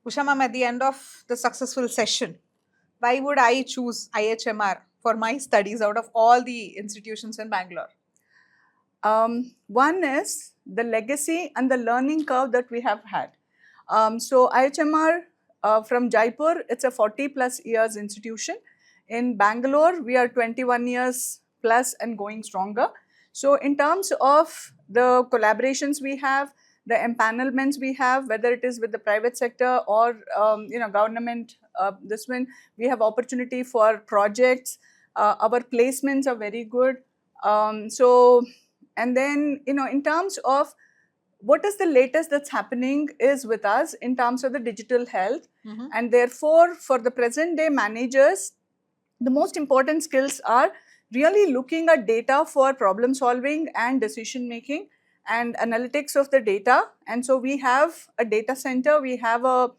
Usha ma'am, at the end of the successful session, why would I choose IHMR for my studies out of all the institutions in Bangalore? One is the legacy and the learning curve that we have had. So IHMR from Jaipur, it's a 40 plus years institution. In Bangalore, we are 21 years plus and going stronger. So in terms of the collaborations we have, the empanelments we have, whether it is with the private sector or government, this one we have opportunity for projects. Our placements are very good. And then, in terms of what is the latest that's happening is with us in terms of the digital health. And therefore, for the present day managers, the most important skills are really looking at data for problem solving and decision making and analytics of the data. And so we have a data center, we have a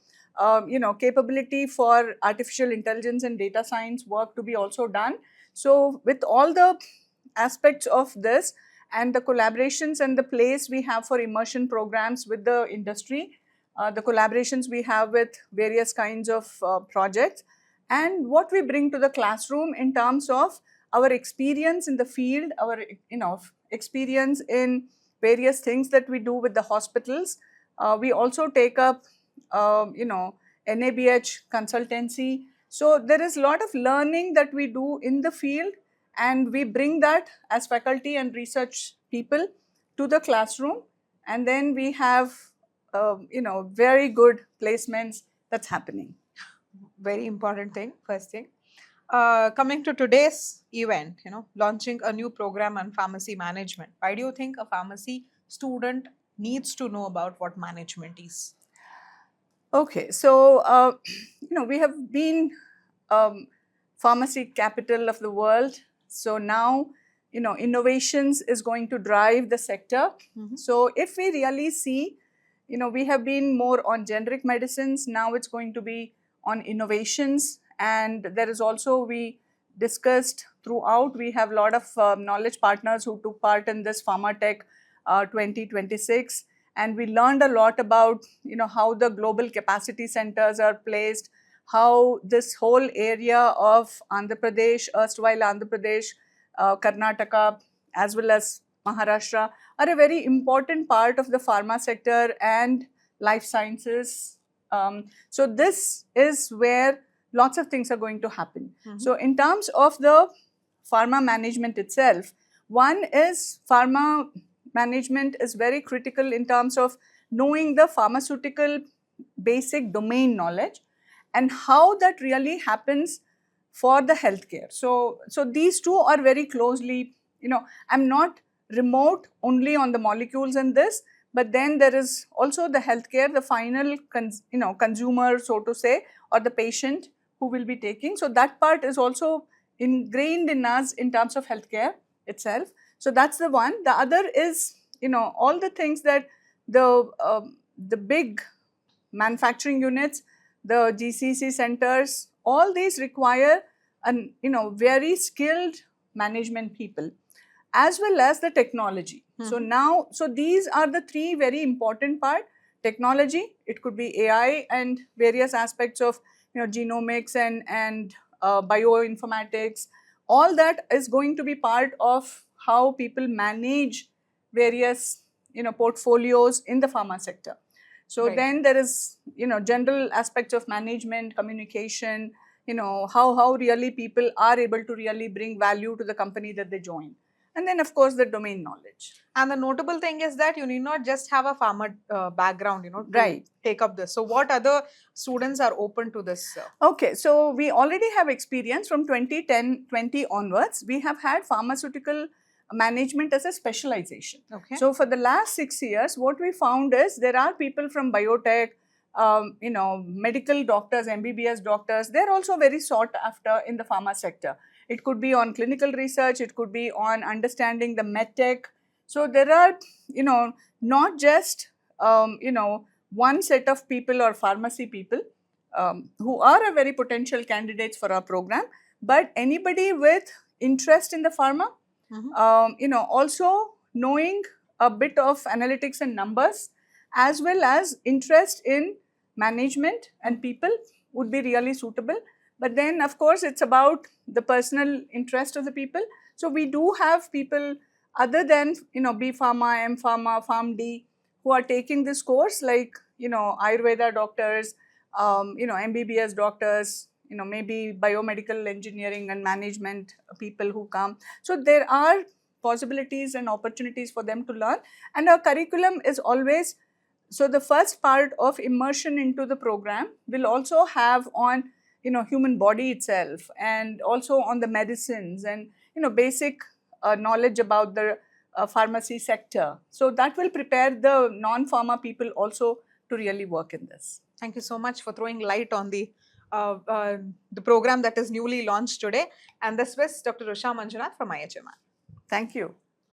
capability for artificial intelligence and data science work to be also done. So with all the aspects of this and the collaborations and the place we have for immersion programs with the industry, the collaborations we have with various kinds of projects, and what we bring to the classroom in terms of our experience in the field, our experience in various things that we do with the hospitals. We also take up NABH consultancy. So there is a lot of learning that we do in the field, and we bring that as faculty and research people to the classroom, and then we have very good placements that's happening. Very important thing, first thing. Coming to today's event, launching a new program on pharmacy management. Why do you think a pharmacy student needs to know about what management is? Okay, so we have been pharmacy capital of the world. So now, innovations is going to drive the sector. So if we really see, we have been more on generic medicines. Now it's going to be on innovations, and there is also, we discussed throughout, we have a lot of knowledge partners who took part in this Pharma Tech 2026. And we learned a lot about how the global capacity centers are placed, how this whole area of Andhra Pradesh, erstwhile Andhra Pradesh, Karnataka, as well as Maharashtra, are a very important part of the pharma sector and life sciences. So this is where lots of things are going to happen. So in terms of the pharma management itself, one is pharma management is very critical in terms of knowing the pharmaceutical basic domain knowledge and how that really happens for the healthcare. So these two are very closely, I'm not remote only on the molecules in this, but then there is also the healthcare, the final consumer, so to say, or the patient who will be taking. So that part is also ingrained in us in terms of healthcare itself. So that's the one. The other is, all the things that the big manufacturing units, the GCC centers, all these require very skilled management people, as well as the technology. So these are the three very important part. Technology, it could be AI and various aspects of genomics and bioinformatics. All that is going to be part of how people manage various portfolios in the pharma sector. So Right. then there is general aspects of management, communication, how really people are able to really bring value to the company that they join. And then of course the domain knowledge. And the notable thing is that you need not just have a farmer background, to Right. take up this. So what other students are open to this? Okay, so we already have experience from 2010-20 onwards. We have had pharmaceutical management as a specialization. Okay. So for the last 6 years, what we found is there are people from biotech, medical doctors, MBBS doctors. They're also very sought after in the pharma sector. It could be on clinical research. It could be on understanding the medtech. So there are, not just, one set of people or pharmacy people who are a very potential candidates for our program, but anybody with interest in the pharma, also knowing a bit of analytics and numbers, as well as interest in management and people would be really suitable. But then, of course, it's about the personal interest of the people. So we do have people other than, B Pharma, M Pharma, PharmD, who are taking this course, like, Ayurveda doctors, MBBS doctors, maybe biomedical engineering and management people who come. So there are possibilities and opportunities for them to learn. And our curriculum is always, so the first part of immersion into the program will also have on, human body itself, and also on the medicines and, basic knowledge about the pharmacy sector. So that will prepare the non-pharma people also to really work in this. Thank you so much for throwing light on the program that is newly launched today. And this was Dr. Usha Manjunath from IHMR. Thank you.